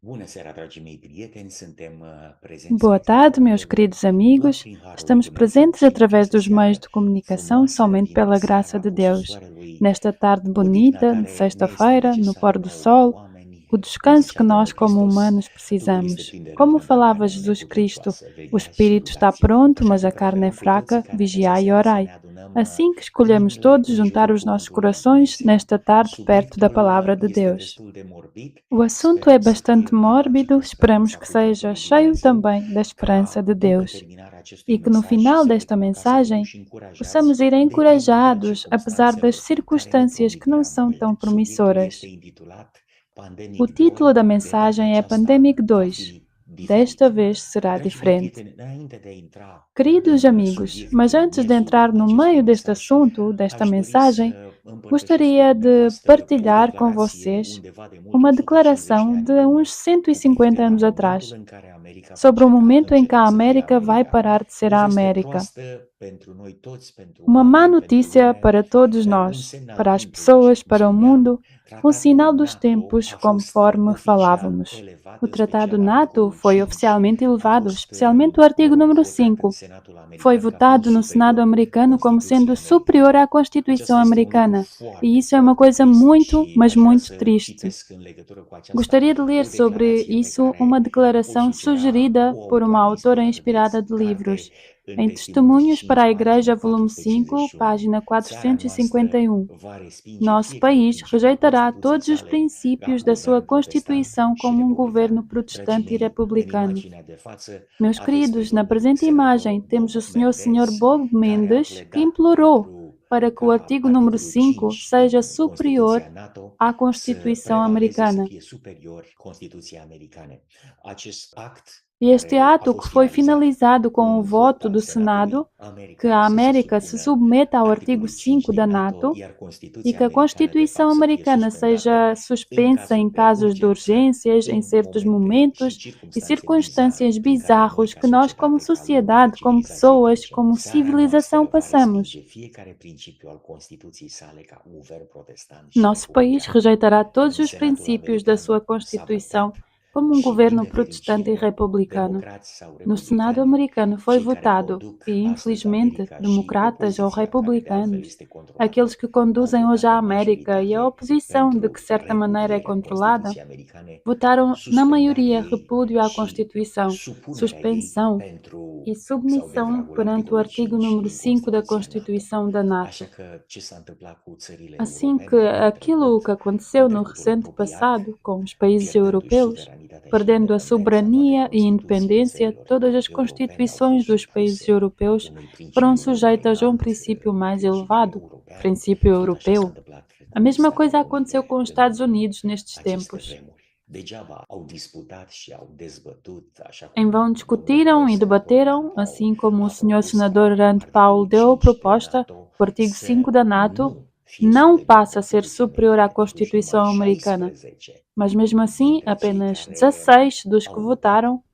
Bună seara, dragii mei prieteni! Suntem prezenți Boa pe tarde, canalul meus meu queridos doar amigos. prin Harul lui Estamos Dumnezeu presentes și în através această dos meios seară de comunicação frumoasă, somente vineri pela graça seara, de apusul Deus. soarelui, Nesta tarde odihna bonita, de care ne este sexta-feira, no pôr necesară do nouă ca sol, oameni, o cum descanso zicea que Domnul nós, como Hristos, humanos, totul este precisamos. plin de Como râvnă, dar falava carnea Jesus Cristo, neputincioasă. o Vegheați și espírito está rugați. pronto, Așa mas că a carne é preferăm cu toții fraca. ca în această Vigiai e seară să orai. ne adunăm Assim que escolhemos inimile todos în juntar jurul os nossos cuvântului lui corações Dumnezeu. nesta tarde perto da Subiectul palavra de este Deus. destul de morbid, O assunto é sperăm să fie bastante plin și mórbido, cu esperamos speranța que seja cuvântului lui cheio Dumnezeu, também da esperança ca de după Deus. terminarea acestui E que no mesaj final să desta plecăm acasă buni mensagem și încurajați possamos ir de plinătatea encorajados, apesar das circumstanțelor care ne circunstâncias promit que não prea são mult. tão Subiectul este promissoras. intitulat O Pandemic título 2, da de data mensagem é aceasta Pandemic va 2. fi Desta diferit. vez será Dragii mei diferente. prieteni, înainte de a intra Queridos în amigos, mas subiectul, antes de miezul entrar no acestui meio deste mesaj, assunto, desta aș dori mensagem, să împărtășesc cu gostaria de dumneavoastră o partilhar com declarație vocês undeva de mult uma 150 de declaração ani de în urmă, uns cu 150 privire la anos momentul atrás, în care America va sobre o momento em que a înceta să fie América vai America. parar de ser O a veste América. proastă pentru noi toți, pentru Uma má oameni, pentru notícia lume, para todos un nós, semn al para as timpului, așa pessoas, cum para o spuneam. mundo, Tratatul sinal dos NATO tempos, a fost conforme oficial falávamos. elevat, O în Tratado special NATO articolul foi 5 oficialmente a elevado, fost, especialmente o artigo número votat în 5. Senatul Foi American ca fiind votado no Senado superior americano como sendo Constituției superior americane. à Constituição Acesta este un lucru americana. E foarte, isso é uma foarte coisa trist muito, și mas aș vrea muito să triste. citesc în legătură cu aceasta Gostaria de ler o sobre declarație pe isso uma care o declaração sugerea sugerida o por uma autoare autora inspirată de inspirada de carte livros, în em Testimonii Testemunhos para 5, a Igreja, pagina volume 5, 451. página Țara noastră 451. va respinge Nosso fiecare país principiu al rejeitará Constituției todos os sale princípios ca da sua guvern protestant Constituição și como um governo republican. Dragii protestante e mei, în republicano. imaginea de față Meus aveți pe queridos, na domnul presente imagem senator temos o Bob senhor Mendes, Bob care a Mendes, que pledat implorou pentru para que o ca artigo número articolul 5 5 seja din superior Constituția NATO à să Constituição prevaleze, să americana. fie superior Constituției americane. Acest act E este care a ato que fost foi finalizat finalizado cu com un o vot voto al do Senatului Senado que American a să se América se supună submeta ao artigo articolului 5 5 da din NATO, NATO iar e Constituția que a americană de Constituição fapt să fie americana suspendată seja în suspensa cazuri em de casos de urgență, urgências, em în certos momente și momentos e circunstanțe bizare circunstâncias prin care noi bizarros ca que nós, como societate, ca lume, ca sociedade, como civilizație pessoas, trecem. como Țara civilização noastră va passamos. respinge fiecare principiu al Constituției sale ca guvern protestant și Nosso país republican. rejeitará todos În os Senatul princípios da sua american s-a Constituição votat como um și din governo protestante e nefericire republicano. democrați sau No Senado republicani, americano foi cei care votado, conduc e astăzi infelizmente, America și democratas ou opoziția, care de altfel republicanos, este aqueles controlată, que au conduzem hoje votat a în América e a majoritate oposição, de que pentru certa maneira é repudierea controlada, Constituției americane, votaram na suspendarea maioria ei repúdio à și Constituição, supunerea ei suspensão pentru e sau de submissão dragul perante o articolului artigo 5 número din 5 da Constituția NATO. Constituição da NATO. Așa că ce s-a întâmplat cu țările Assim que europene în aquilo que trecut, în aconteceu no trecutul recente apropiat, passado com os países pierdându-și europeus, suveranitatea și perdendo a independența, toate soberania e Constituțiile independência, țărilor todas as europene au constituições fost dos países supuse europeus unui foram principiu mult mai sujeitas a um înalt, princípio mais principiul elevado, european. princípio Tot așa s-a europeu. întâmplat, cred, A cu mesma Statele coisa aconteceu Unite com os în Estados Unidos nestes aceste tempos. vremuri. Degeaba au disputat și au dezbătut, așa Em vão cum domnul discutiram e senator Rand debateram, Paul assim como o a senhor propus senador ca Rand Paul articolul deu a 5 din proposta, NATO o artigo 5 să da NATO nu fie não superior passa a ser Constituției superior à americane. Totuși, Constituição numai americana. 16 Mas mesmo assim, dintre cei apenas care 16 dos que au votat votaram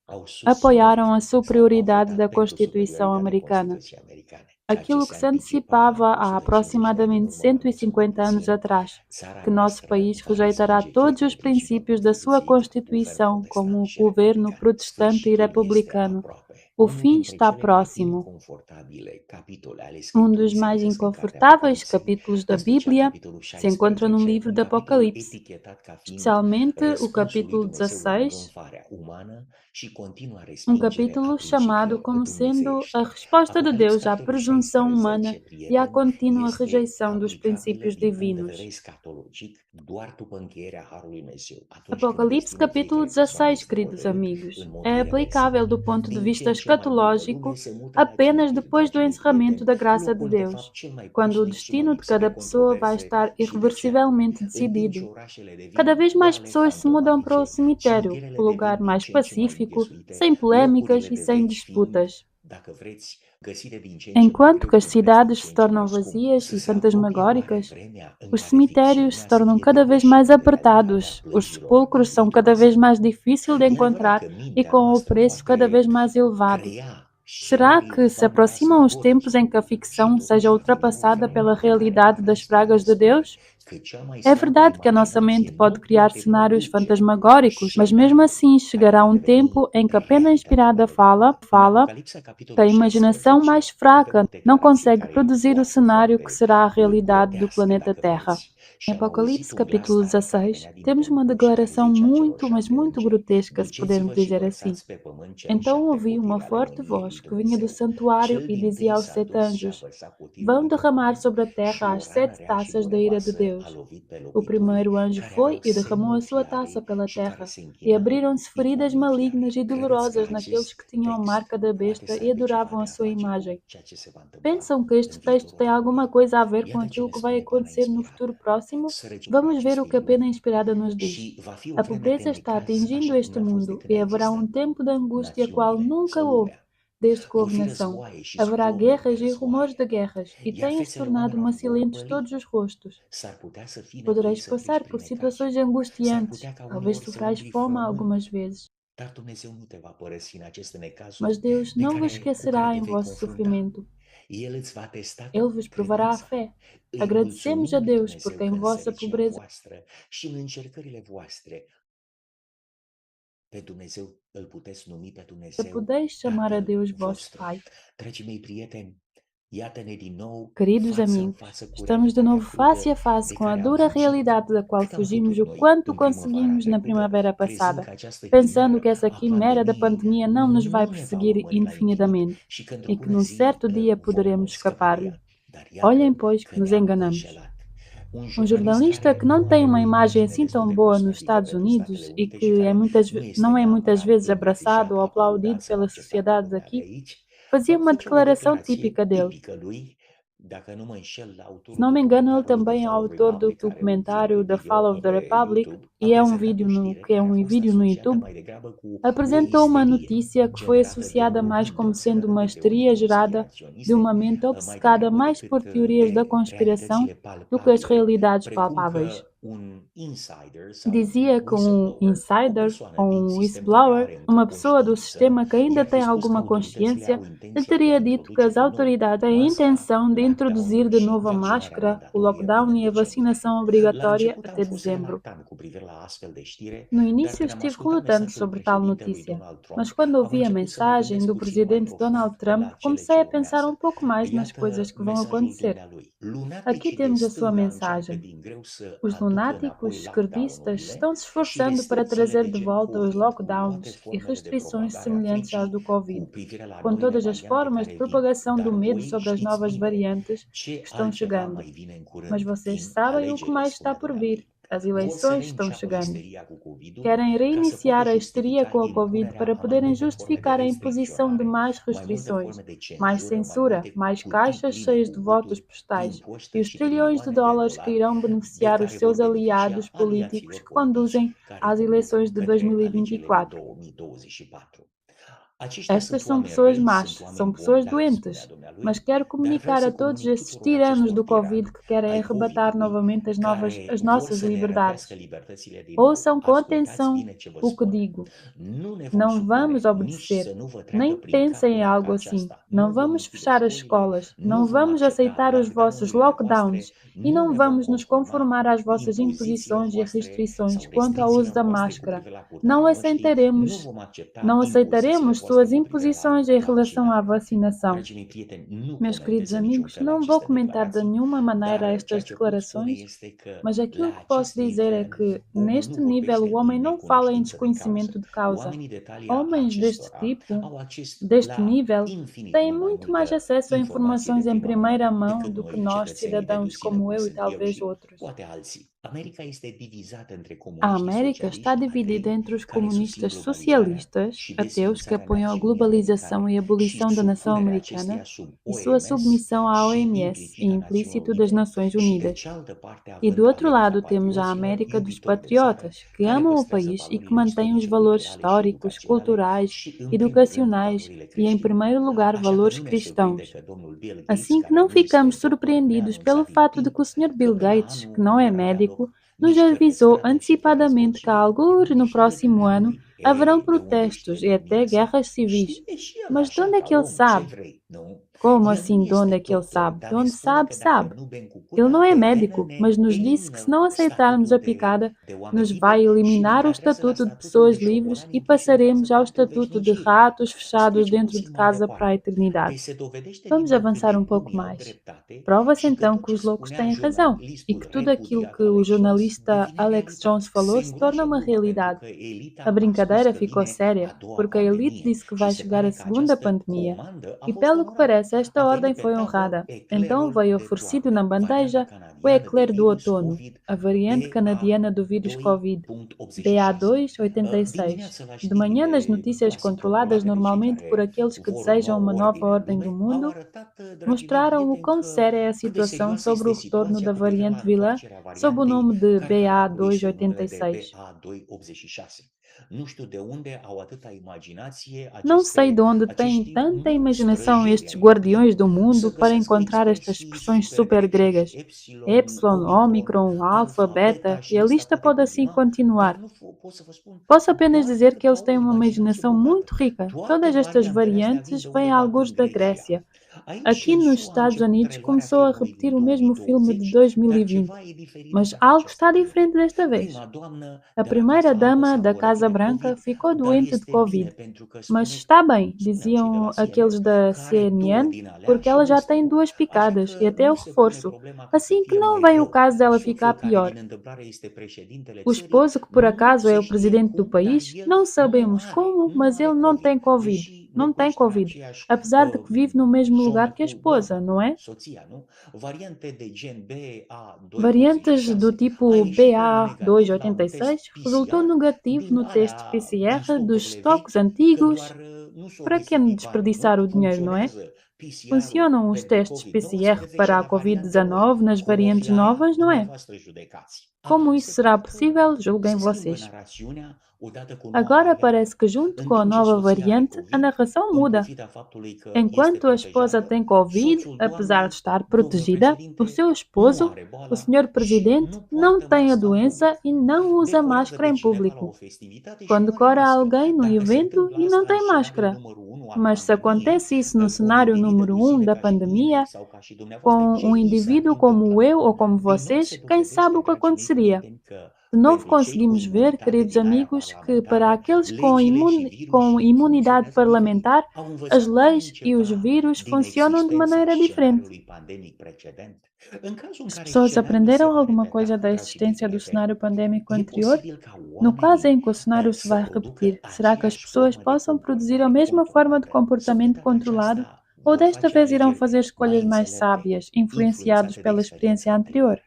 au susținut apoiaram a sau au superioridade votat da pentru Constituição superioritatea americana. Constituției americane, ceea ce Aquilo que se se anticipa antecipava cu há 150 de ani în aproximadamente urmă, mai mult sau mai 150 anos puțin, atrás, țara que nosso noastră país va rejeitará respinge todos fiecare os principiu al princípios da sua Constituției ca guvern Constituição como protestant um și governo republican. protestante e Sfârșitul este republicano. aproape. O Unul fim dintre está cele mai próximo. inconfortabile capitole ale Um dos Scripturii se mais găsesc în cartea inconfortáveis Apocalipsei, capítulos da în special Bíblia capitolul se encontra no 16, livro un do capitol Apocalipse, etichetat ca fiind especialmente o răspunsul lui capítulo Dumnezeu la 16, îngânfarea umană și continua um respingere a capítulo chamado principiilor como sendo a dumnezeiești. resposta de Apocalips, Deus à capitolul presunção 16, humana e à prieteni, contínua este rejeição dos aplicabilă princípios din punct de vedere divinos. escatologic doar după încheierea Harului Dumnezeu, atunci când Apocalipse destinul capítulo fiecărei persoane 16, este queridos hotărât amigos, în mod é irreversibil. aplicável do ponto de Din ce vista în ce mai multă lume escatológico se mută la apenas cimitir, depois do dragii mei encerramento prieteni, da graça de locul de Deus, fapt cel mai quando o pașnic și mai destino de lipsit cada de pessoa vai controverse estar și de certuri. irreversivelmente În timp ce decidido. orașele Cada devin vez mais goale, pessoas se mudam para o fantomatice, cemitério, o cimitirele lugar devin din mais ce în ce mai pacífico, înghesuite, sem polêmicas locurile e de sem veci fiind, disputas. dacă vreți, găsite din ce în ce mai Enquanto greu que as și un preț din cidades ce se în ce tornam mai scump. vazias Să e se apropie oare fantasmagóricas, vremea în os care cemitérios se ficțiunea să tornam fie cada vez mais depășită de realitatea apertados, os plăcilor sepulcros são cada vez ispitoase? mais difíceis de E adevărat encontrar că e mintea com o noastră preço cada vez poate mais elevado. crea Será que se aproximam os tempos em que a ficção seja ultrapassada pela realidade das pragas de Deus? É verdade que a nossa mente pode criar cenários fantasmagóricos, mas mesmo assim chegará um tempo em que a pena inspirada fala que a imaginação mais fraca não consegue produzir o cenário que será a realidade do planeta Terra. Em Apocalipse capítulo 16, temos uma declaração muito, mas muito grotesca, se pudermos dizer assim. Então ouvi uma forte voz que vinha do santuário e dizia aos 7 anjos: Vão derramar sobre a terra as 7 taças da ira de Deus. O primeiro anjo foi e derramou a sua taça pela terra, e abriram-se feridas malignas e dolorosas naqueles que tinham a marca da besta e adoravam a sua imagem. Pensam que este texto tem alguma coisa a ver com aquilo que vai acontecer no futuro próximo? Vamos ver o que a pena inspirada nos diz. A pobreza está atingindo este mundo e haverá um tempo de angústia qual nunca houve, desde que houve nação. Haverá guerras e rumores de guerras, e têm-se tornado macilentos todos os rostos. Podereis passar por situações angustiantes, talvez sofrais fome algumas vezes. Mas Deus não vos esquecerá em vosso sofrimento. Ele vos provará a fé. Agradecemos a Deus porque em vossa pobreza și în încercările voastre pe Dumnezeu îl puteți numi pe Dumnezeu podeis chamar a Tatăl Deus vosso vostru. Pai. Dragii mei prieteni, iată-ne din nou Queridos față în amigos, față cu estamos de realitatea novo face crudă a face de com a care am dura fugit. realidade da qual Cât am fugimos putut o noi quanto în primăvara conseguimos na trecută, primavera crezând passada, că această pensando que chimeră essa a quimera da pandemiei pandemia não nos vai nu ne va perseguir urmări la infinit infinitamente și că e que într-o num zi certo dia vom poderemos scăpa de escapar-lhe. ea. Dar iată Olhem, pois, que că nos ne-am enganamos. înșelat. Um jornalista que não tem uma imagem assim tão boa nos Estados Unidos e que não é muitas vezes abraçado ou aplaudido pela sociedade daqui, fazia uma declaração típica dele. Se não me engano, ele também é autor do documentário The Fall of the Republic e é um vídeo no YouTube. Apresentou uma notícia que foi associada mais como sendo uma histeria gerada de uma mente obcecada mais por teorias da conspiração do que as realidades palpáveis. Dizia que um insider ou um whistleblower, uma pessoa do sistema que ainda tem alguma consciência, lhe teria dito que as autoridades têm a intenção de introduzir de novo a máscara, o lockdown e a vacinação obrigatória até dezembro. No início estive relutante sobre tal notícia, mas quando ouvi a mensagem do presidente Donald Trump, comecei a pensar um pouco mais nas coisas que vão acontecer. Aqui temos a sua mensagem. Os lunáticos esquerdistas estão se esforçando para trazer de volta os lockdowns e restrições semelhantes às do Covid, com todas as formas de propagação do medo sobre as novas variantes que estão chegando. Mas vocês sabem o que mais está por vir. As eleições estão chegando. Querem reiniciar a histeria com a Covid para poderem justificar a imposição de mais restrições, mais censura, mais caixas cheias de votos postais e os trilhões de dólares que irão beneficiar os seus aliados políticos que conduzem às eleições de 2024. Estas são pessoas más, são pessoas doentes, mas quero comunicar a todos esses tiranos do Covid que querem arrebatar novamente as nossas liberdades. Ouçam com atenção o que digo. Não vamos obedecer. Nem pensem em algo assim. Não vamos fechar as escolas. Não vamos aceitar os vossos lockdowns. E não vamos nos conformar às vossas imposições e restrições quanto ao uso da máscara. Não aceitaremos suas imposições em relação à vacinação. Meus queridos amigos, não vou comentar de nenhuma maneira estas declarações, mas aquilo que posso dizer é que, neste nível, o homem não fala em desconhecimento de causa. Homens deste tipo, deste nível, têm muito mais acesso a informações em primeira mão do que nós, cidadãos como eu e talvez outros. A América está dividida entre os comunistas socialistas, ateus que apoiam a globalização e a abolição da nação americana e sua submissão à OMS e implícito das Nações Unidas. E do outro lado temos a América dos patriotas, que amam o país e que mantêm os valores históricos, culturais, educacionais e, em primeiro lugar, valores cristãos. Assim que não ficamos surpreendidos pelo fato de que o Sr. Bill Gates, que não é médico, nos avisou antecipadamente que, algures no próximo ano, haverão protestos e até guerras civis. Mas de onde é que ele sabe? Como assim, de onde é que ele sabe? De onde sabe, sabe. Ele não é médico, mas nos disse que se não aceitarmos a picada, nos vai eliminar o estatuto de pessoas livres e passaremos ao estatuto de ratos fechados dentro de casa para a eternidade. Vamos avançar um pouco mais. Prova-se então que os loucos têm razão e que tudo aquilo que o jornalista Alex Jones falou se torna uma realidade. A brincadeira ficou séria, porque a elite disse que vai chegar a segunda pandemia. E pelo que parece, esta ordem foi honrada. Então veio oferecido na bandeja o eclair do outono, a variante canadiana do vírus Covid, BA286. De manhã, nas notícias controladas normalmente por aqueles que desejam uma nova ordem do mundo, mostraram o quão séria é a situação sobre o retorno da variante vilã sob o nome de BA286. Não sei de onde têm tanta imaginação estes guardiões do mundo para encontrar estas expressões super gregas. Epsilon, Omicron, Alpha, Beta, e a lista pode assim continuar. Posso apenas dizer que eles têm uma imaginação muito rica. Todas estas variantes vêm alguns da Grécia. Aqui nos Estados Unidos começou a repetir o mesmo filme de 2020, mas algo está diferente desta vez. A primeira-dama da Casa Branca ficou doente de Covid, mas está bem, diziam aqueles da CNN, porque ela já tem 2 picadas e até o reforço, assim que não vem o caso dela ficar pior. O esposo, que por acaso é o presidente do país, não sabemos como, mas ele não tem Covid. Não tem Covid, apesar de que vive no mesmo lugar que a esposa, não é? Variantes do tipo BA286 resultou negativo no teste PCR dos estoques antigos. Para que desperdiçar o dinheiro, não é? Funcionam os testes PCR para a Covid-19 nas variantes novas, não é? Como isso será possível, julguem vocês. Agora parece que, junto com a nova variante, a narração muda. Enquanto a esposa tem Covid, apesar de estar protegida, o seu esposo, o senhor presidente, não tem a doença e não usa máscara em público. Condecora alguém no evento e não tem máscara. Mas se acontece isso no cenário número 1 da pandemia, com um indivíduo como eu ou como vocês, quem sabe o que aconteceria? De novo conseguimos ver, queridos amigos, que para aqueles com imunidade parlamentar, as leis e os vírus funcionam de maneira diferente. As pessoas aprenderam alguma coisa da existência do cenário pandémico anterior? No caso em que o cenário se vai repetir, será que as pessoas possam produzir a mesma forma de comportamento controlado? Ou desta vez irão fazer escolhas mais sábias, influenciados pela experiência anterior?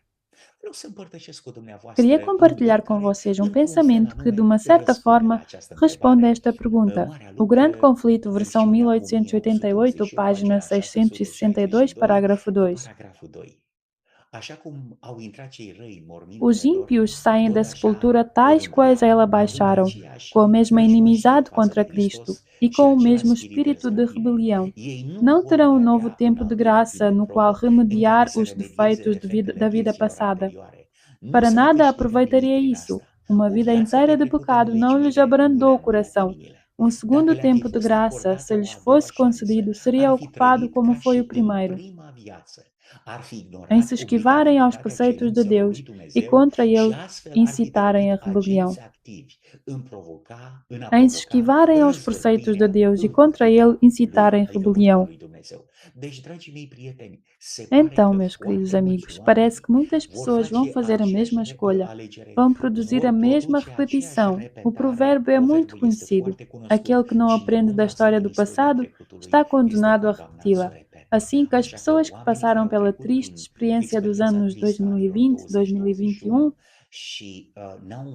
Queria compartilhar com vocês um pensamento que, de uma certa forma, responde a esta pergunta. O Grande Conflito, versão 1888, página 662, parágrafo 2. Os ímpios saem da sepultura tais quais a ela baixaram, com a mesma inimizade contra Cristo e com o mesmo espírito de rebelião. Não terão um novo tempo de graça no qual remediar os defeitos da vida passada. Para nada aproveitaria isso. Uma vida inteira de pecado não lhes abrandou o coração. Um segundo tempo de graça, se lhes fosse concedido, seria ocupado como foi o primeiro, em se esquivarem aos preceitos de Deus e contra ele incitarem a rebelião. Em se esquivarem aos preceitos de Deus e contra ele incitarem rebelião. Então, meus queridos amigos, parece que muitas pessoas vão fazer a mesma escolha, vão produzir a mesma repetição. O provérbio é muito conhecido. Aquele que não aprende da história do passado está condenado a repeti-la. Assim que as pessoas que passaram pela triste experiência dos anos 2020, 2021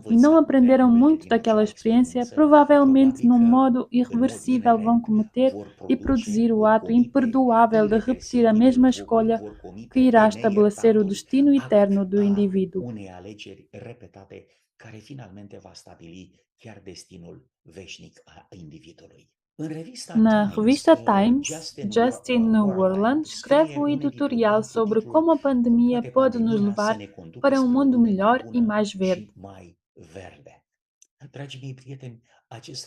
e não aprenderam muito daquela experiência, provavelmente num modo irreversível vão cometer e produzir o ato imperdoável de repetir a mesma escolha que irá estabelecer o destino eterno do indivíduo. care finalmente va stabili chiar destinul veșnic a individului. Na revista Times, Justin Warland escreve um editorial sobre como a pandemia pode nos levar para um mundo melhor e mais verde.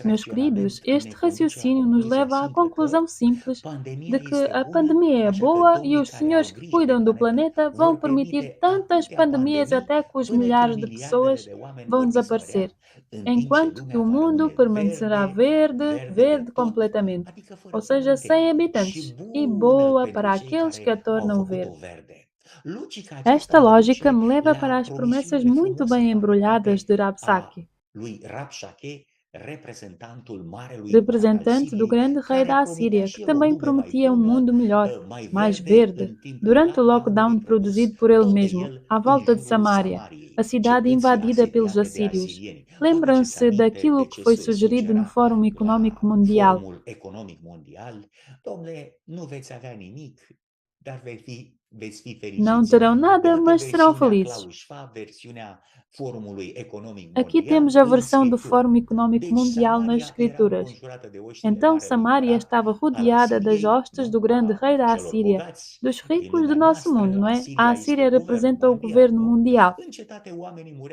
Meus queridos, este raciocínio nos leva à conclusão simples de que a pandemia é boa e os senhores que cuidam do planeta vão permitir tantas pandemias até que os milhares de pessoas vão desaparecer, enquanto que o mundo permanecerá verde, verde completamente, ou seja, sem habitantes, e boa para aqueles que a tornam verde. Esta lógica me leva para as promessas muito bem embrulhadas de Rabsaki, representante do grande rei da Assíria, que também prometia um mundo melhor, mais verde, durante o lockdown produzido por ele mesmo, à volta de Samaria, a cidade invadida pelos assírios. Lembram-se daquilo que foi sugerido no Fórum Econômico Mundial? Não terão nada, mas serão felizes. Aqui temos a versão do Fórum Econômico Mundial nas Escrituras. Então Samaria estava rodeada das hostes do grande rei da Assíria, dos ricos do nosso mundo, não é? A Assíria representa o governo mundial.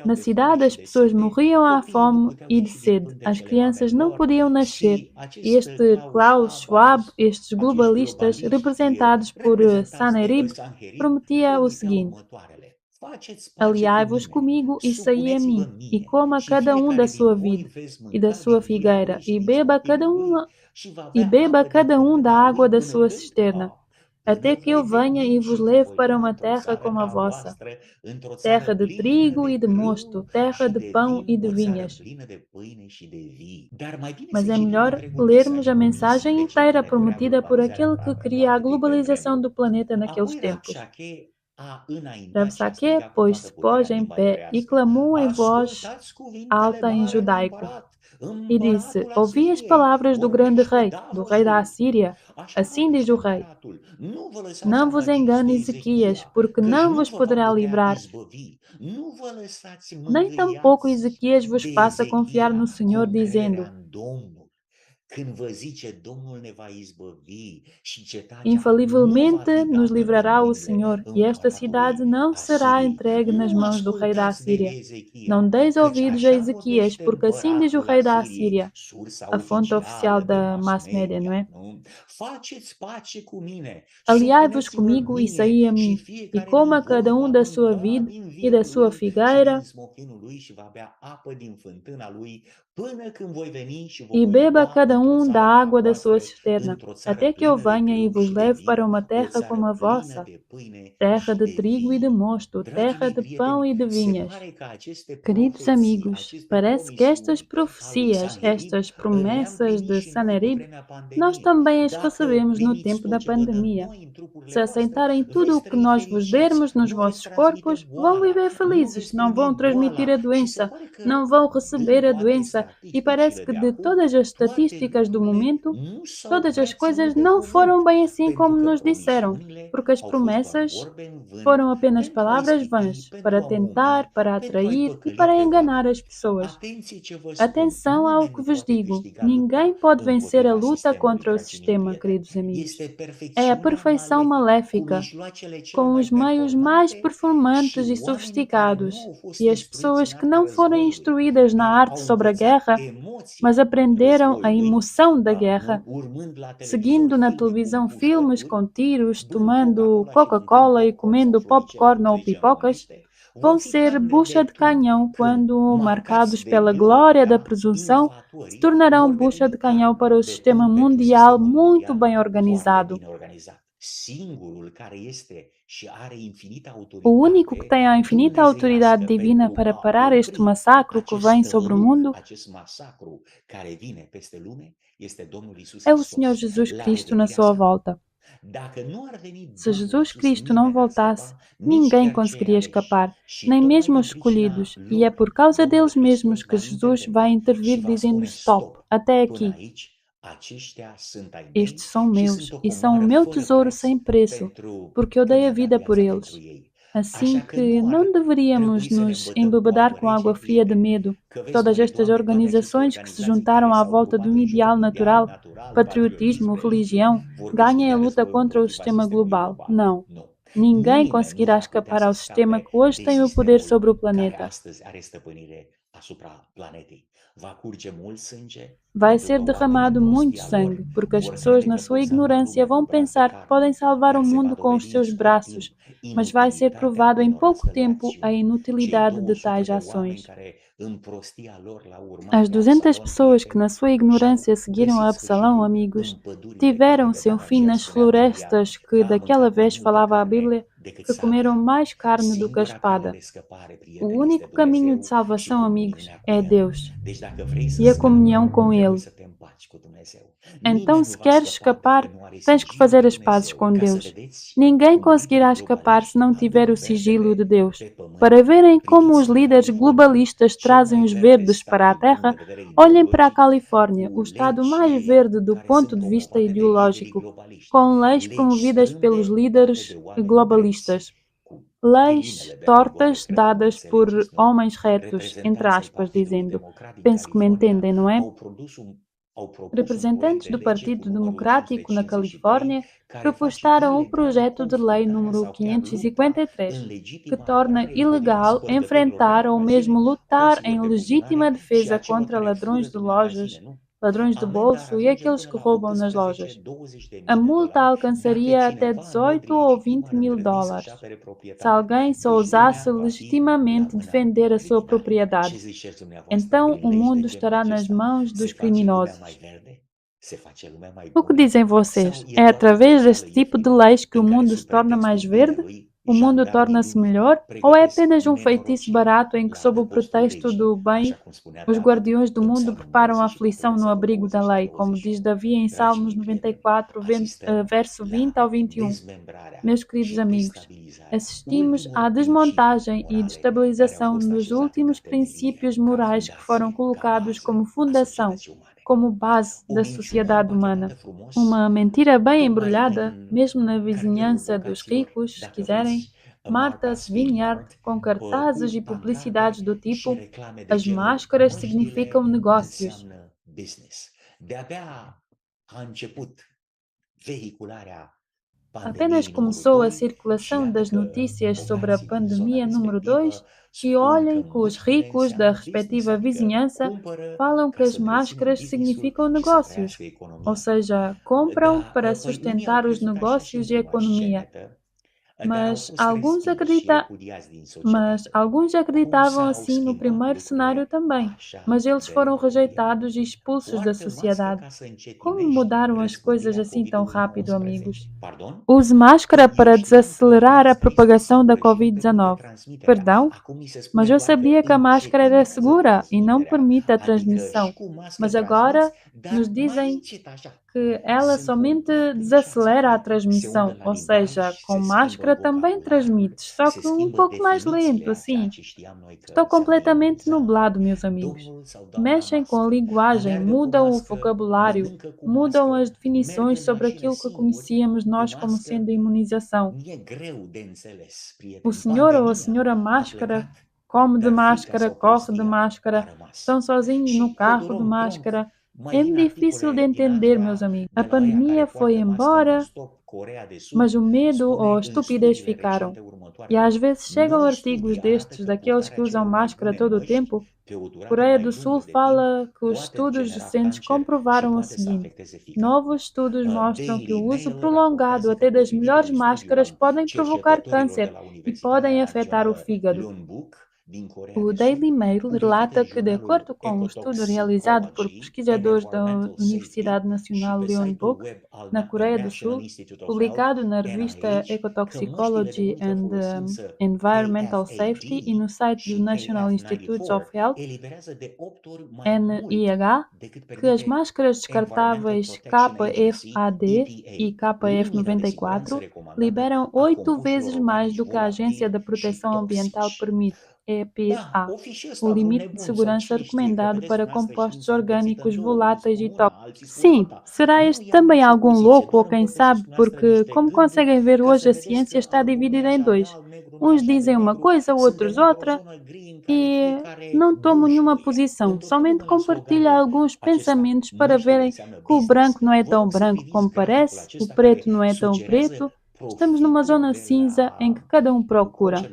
Na cidade as pessoas morriam à fome e de sede. As crianças não podiam nascer. Este Klaus Schwab, estes globalistas, representados por Sanherib, prometia o seguinte: aliai-vos comigo e saí a mim, e coma cada um da sua vide e da sua figueira, e beba cada um da água da sua cisterna, até que eu venha e vos leve para uma terra como a vossa, terra de trigo e de mosto, terra de pão e de vinhas. Mas é melhor lermos a mensagem inteira prometida por aquele que queria a globalização do planeta naqueles tempos. Rabsaque, pois, se pôs em pé e clamou em voz alta em judaico, e disse: ouvi as palavras do grande rei, do rei da Assíria. Assim diz o rei: não vos engane, Ezequias, porque não vos poderá livrar. Nem tampouco Ezequias vos faça confiar no Senhor, dizendo: infalivelmente nos livrará o Senhor, e esta cidade não será entregue nas mãos do rei da Assíria. Não deis ouvidos a Ezequias, porque assim diz o rei da Assíria, a fonte oficial da mass media, não é? Aliai-vos comigo e saí a mim, e coma cada um da sua vide e da sua figueira, e beba cada um da água da sua cisterna, até que eu venha e vos leve para uma terra como a vossa, terra de trigo e de mosto, terra de pão e de vinhas. Queridos amigos, parece que estas profecias, estas promessas de Sanherib, nós também as recebemos no tempo da pandemia. Se aceitarem tudo o que nós vos dermos nos vossos corpos, vão viver felizes, não vão transmitir a doença, não vão receber a doença. E parece que de todas as estatísticas do momento, todas as coisas não foram bem assim como nos disseram, porque as promessas foram apenas palavras vãs para tentar, para atrair e para enganar as pessoas. Atenção ao que vos digo: ninguém pode vencer a luta contra o sistema, queridos amigos. É a perfeição maléfica, com os meios mais performantes e sofisticados, e as pessoas que não foram instruídas na arte sobre a guerra, mas aprenderam a emoção da guerra, seguindo na televisão filmes com tiros, tomando Coca-Cola e comendo popcorn ou pipocas, vão ser bucha de canhão quando, marcados pela glória da presunção, se tornarão bucha de canhão para o sistema mundial muito bem organizado. O único que tem a infinita autoridade divina para parar este massacre que vem sobre o mundo é o Senhor Jesus Cristo na sua volta. Se Jesus Cristo não voltasse, ninguém conseguiria escapar, nem mesmo os escolhidos, e é por causa deles mesmos que Jesus vai intervir dizendo stop, até aqui. Estes são meus e são o meu tesouro sem preço, porque eu dei a vida por eles. Assim que não deveríamos nos embebedar com água fria de medo. Todas estas organizações que se juntaram à volta de um ideal natural, patriotismo, religião, ganhem a luta contra o sistema global. Não. Ninguém conseguirá escapar ao sistema que hoje tem o poder sobre o planeta. Vai ser derramado muito sangue, porque as pessoas, na sua ignorância, vão pensar que podem salvar o mundo com os seus braços, mas vai ser provado em pouco tempo a inutilidade de tais ações. As 200 pessoas que, na sua ignorância, seguiram a Absalão, amigos, tiveram seu fim nas florestas que daquela vez falava a Bíblia, que comeram mais carne do que a espada. O único caminho de salvação, amigos, é Deus e a comunhão com Ele. Então, se queres escapar, tens que fazer as pazes com Deus. Ninguém conseguirá escapar se não tiver o sigilo de Deus. Para verem como os líderes globalistas trazem os verdes para a Terra, olhem para a Califórnia, o estado mais verde do ponto de vista ideológico, com leis promovidas pelos líderes globalistas. Leis tortas dadas por homens retos, entre aspas, dizendo. Penso que me entendem, não é? Representantes do Partido Democrático na Califórnia propostaram o projeto de lei número 553, que torna ilegal enfrentar ou mesmo lutar em legítima defesa contra ladrões de lojas, ladrões de bolso e aqueles que roubam nas lojas. A multa alcançaria até 18 ou 20 mil dólares, se alguém só ousasse legitimamente defender a sua propriedade. Então o mundo estará nas mãos dos criminosos. O que dizem vocês? É através deste tipo de leis que o mundo se torna mais verde? O mundo torna-se melhor? Ou é apenas um feitiço barato em que, sob o pretexto do bem, os guardiões do mundo preparam a aflição no abrigo da lei, como diz Davi em Salmos 94, verso 20 ao 21? Meus queridos amigos, assistimos à desmontagem e destabilização dos últimos princípios morais que foram colocados como fundação, como base da sociedade humana. Uma mentira bem embrulhada, mesmo na vizinhança dos ricos, se quiserem. Martha's Vineyard, com cartazes e publicidades do tipo: as máscaras significam negócios. Apenas começou a circulação das notícias sobre a pandemia número 2 e olhem que os ricos da respectiva vizinhança falam que as máscaras significam negócios, ou seja, compram para sustentar os negócios e a economia. Mas alguns acreditavam assim no primeiro cenário também, mas eles foram rejeitados e expulsos da sociedade. Como mudaram as coisas assim tão rápido, amigos? Use máscara para desacelerar a propagação da Covid-19. Perdão? Mas eu sabia que a máscara era segura e não permite a transmissão. Mas agora nos dizem que ela somente desacelera a transmissão, ou seja, com máscara também transmites, só que um pouco mais lento, assim. Estou completamente nublado, meus amigos. Mexem com a linguagem, mudam o vocabulário, mudam as definições sobre aquilo que conhecíamos nós como sendo imunização. O senhor ou a senhora máscara come de máscara, corre de máscara, estão sozinhos no carro de máscara. É difícil de entender, meus amigos. A pandemia foi embora, mas o medo ou a estupidez ficaram. E às vezes chegam artigos destes, daqueles que usam máscara todo o tempo. Coreia do Sul fala que os estudos recentes comprovaram o seguinte: novos estudos mostram que o uso prolongado até das melhores máscaras podem provocar câncer e podem afetar o fígado. O Daily Mail relata que, de acordo com um estudo realizado por pesquisadores da Universidade Nacional Leonbuk, na Coreia do Sul, publicado na revista Ecotoxicology and Environmental Safety e no site do National Institutes of Health, NIH, que as máscaras descartáveis KFAD e KF94 liberam 8 vezes mais do que a Agência da Proteção Ambiental permite. EPA, o limite de segurança recomendado para compostos orgânicos voláteis e tóxicos. Sim, será este também algum louco ou quem sabe, porque, como conseguem ver hoje, a ciência está dividida em dois. Uns dizem uma coisa, outros outra, e não tomo nenhuma posição, somente compartilho alguns pensamentos para verem que o branco não é tão branco como parece, o preto não é tão preto. Estamos numa zona cinza em que cada um procura.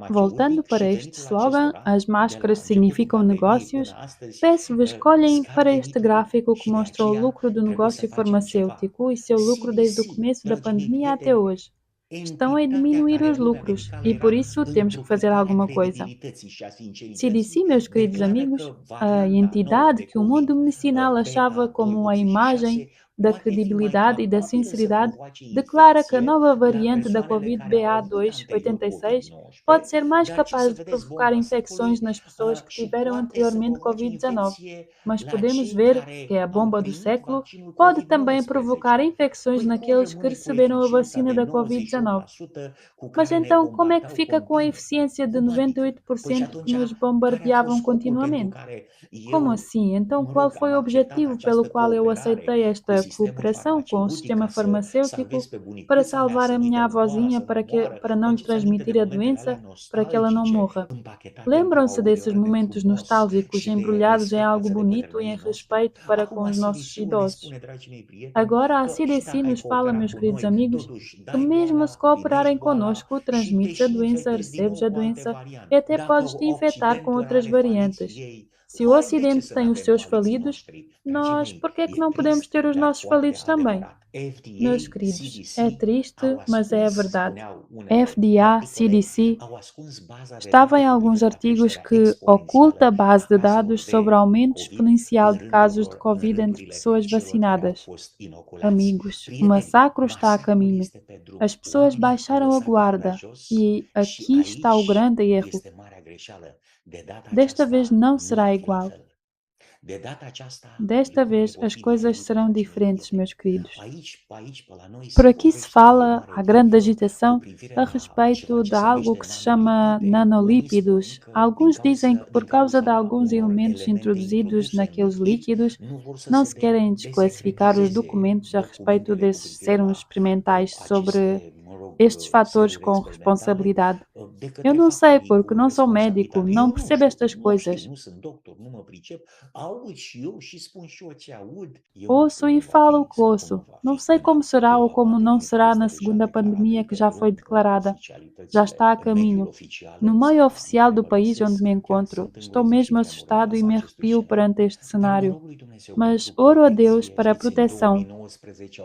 Voltando para este slogan, as máscaras significam negócios. Peço-vos que olhem para este gráfico que mostra o lucro do negócio farmacêutico e seu lucro desde o começo da pandemia até hoje. Estão a diminuir os lucros e por isso temos que fazer alguma coisa. CDC, meus queridos amigos, a entidade que o mundo medicinal achava como a imagem da credibilidade e da sinceridade, declara que a nova variante da Covid BA286 pode ser mais capaz de provocar infecções nas pessoas que tiveram anteriormente Covid-19, mas podemos ver que a bomba do século pode também provocar infecções naqueles que receberam a vacina da Covid-19. Mas então, como é que fica com a eficiência de 98% que nos bombardeavam continuamente? Como assim? Então, qual foi o objetivo pelo qual eu aceitei esta cooperação com o sistema farmacêutico para salvar a minha avózinha para não lhe transmitir a doença, para que ela não morra? Lembram-se desses momentos nostálgicos embrulhados em algo bonito e em respeito para com os nossos idosos? Agora a CDC nos fala, meus queridos amigos, que mesmo se cooperarem connosco, transmites a doença, recebes a doença e até podes te infectar com outras variantes. Se o Ocidente tem os seus falidos, nós, por que é que não podemos ter os nossos falidos também? Meus queridos, é triste, mas é a verdade. FDA, CDC, estava em alguns artigos que oculta a base de dados sobre aumento exponencial de casos de Covid entre pessoas vacinadas. Amigos, o massacre está a caminho. As pessoas baixaram a guarda e aqui está o grande erro. Desta vez não será igual. Desta vez as coisas serão diferentes, meus queridos. Por aqui se fala, há grande agitação a respeito de algo que se chama nanolípidos. Alguns dizem que por causa de alguns elementos introduzidos naqueles líquidos, não se querem desclassificar os documentos a respeito desses sérums experimentais sobre estes fatores com responsabilidade. Eu não sei porque não sou médico, não percebo estas coisas. Ouço e falo o que ouço. Não sei como será ou como não será na segunda pandemia que já foi declarada. Já está a caminho. No meio oficial do país onde me encontro, estou mesmo assustado e me arrepio perante este cenário. Mas oro a Deus para a proteção.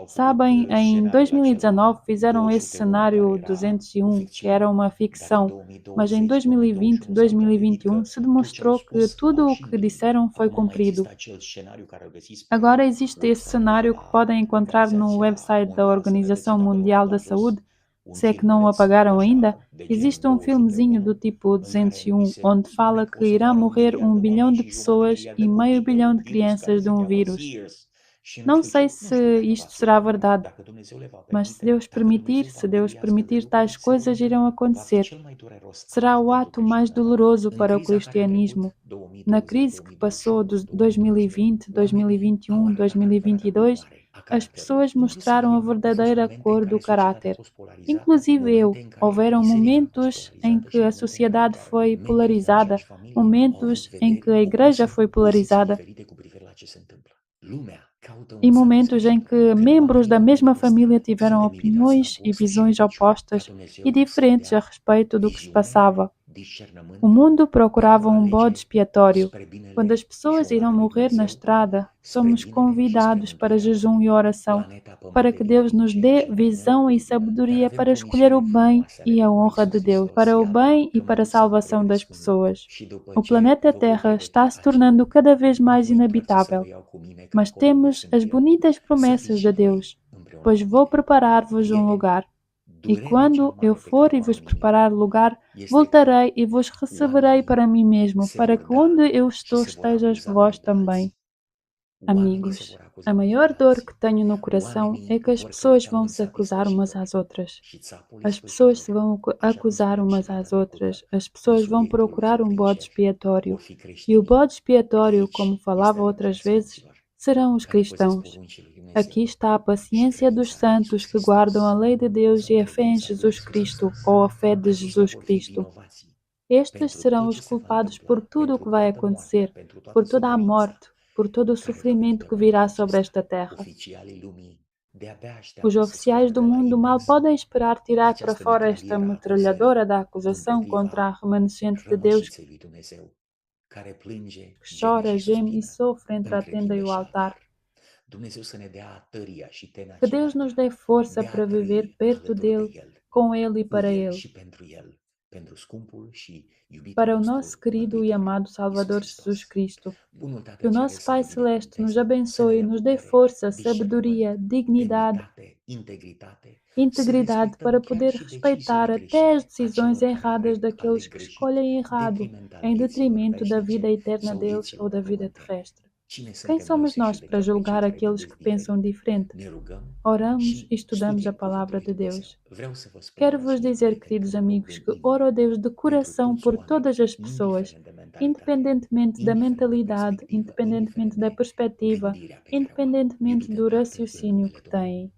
Sabem, em 2019 fizeram esse cenário 201, que era uma ficção, mas em 2020, 2021 se demonstrou que tudo o que disseram foi cumprido. Agora existe esse cenário que podem encontrar no website da Organização Mundial da Saúde. Se é que não o apagaram ainda, existe um filmezinho do tipo 201, onde fala que irá morrer 1 bilhão de pessoas e meio bilhão de crianças de um vírus. Não sei se isto será verdade, mas se Deus permitir, tais coisas irão acontecer. Será o ato mais doloroso para o cristianismo. Na crise que passou de 2020, 2021, 2022, as pessoas mostraram a verdadeira cor do caráter. Inclusive eu. Houveram momentos em que a sociedade foi polarizada, momentos em que a igreja foi polarizada e momentos em que membros da mesma família tiveram opiniões e visões opostas e diferentes a respeito do que se passava. O mundo procurava um bode expiatório. Quando as pessoas irão morrer na estrada, somos convidados para jejum e oração, para que Deus nos dê visão e sabedoria para escolher o bem e a honra de Deus, para o bem e para a salvação das pessoas. O planeta Terra está se tornando cada vez mais inabitável, mas temos as bonitas promessas de Deus, pois vou preparar-vos um lugar. E quando eu for e vos preparar lugar, voltarei e vos receberei para mim mesmo, para que onde eu estou estejais vós também. Amigos, a maior dor que tenho no coração é que as pessoas vão se acusar umas às outras. As pessoas se vão acusar umas às outras. As pessoas vão procurar um bode expiatório. E o bode expiatório, como falava outras vezes, serão os care păzesc cristãos. poruncile lui Dumnezeu Aqui está a și paciência cred în dos Domnul Iisus santos que guardam a Hristos. lei de Deus e a fé em Credința lui Jesus Iisus Cristo, Hristos. ou a fé de Aceștia Jesus vor fi Cristo. vinovații Estes pentru serão tot os ce se va culpados por întâmpla, tudo o pentru que vai toată moartea, acontecer, pentru toată por toda a suferința morte, por todo o care va sofrimento curge que pe pământul virá sobre acesta. esta terra. Oficialii lumii de-abia Os așteaptă să oficiais scoată do de la mundo ei mal însă podem esperar tirar para această fora esta mitralieră a acuzării metralhadora da acusação contra a împotriva remanescente de Deus rămășiței lui Dumnezeu, care plânge, que geme chora, și geme e suspină, sofre entre a tenda e încredindu-și o altar. altar. Dumnezeu să ne dea tăria și Que Deus nos tenacitatea dê força de a para viver trăi perto alături de dele, El, com ele e cu para El ele, și pentru scumpul și iubitul para o nosso nostru querido e Mântuitor, amado Iisus Salvador Jesus Hristos. Cristo. Bunul Tată Que o nosso Ceresc să Pai ne Celeste nos binecuvânteze, să ne abençoe, dea nos dê putere, força, discernământ, sabedoria, dignidade, demnitate, integritate, să integridade respectăm para chiar poder și deciziile respeitar até as greșite a decisões celor care erradas aleg daqueles que greșit, escolhem errado, em detrimental detrimento da vida vieții veșnice eterna sau deles ou vieților da vida pământene. terrestre. Cine Quem suntem noi somos să nós para judecăm pe cei julgar care aqueles que gândesc pensam diferit? diferente? Ne rugăm Oramos e și estudamos a studiem cuvântul palavra lui de Dumnezeu. Deus. Vreau să vă spun, Quero dragi vos mei dizer, prieteni, că queridos mă rog amigos, din que oro inimă a Deus de pentru coração toți por todas oamenii, as pessoas, indiferent de mentalitate, independentemente da indiferent de mentalidade, perspectivă, independentemente indiferent da de perspectiva, gândirea pe care o au. independentemente Iubite do Tată, în raciocínio numele que Domnului têm.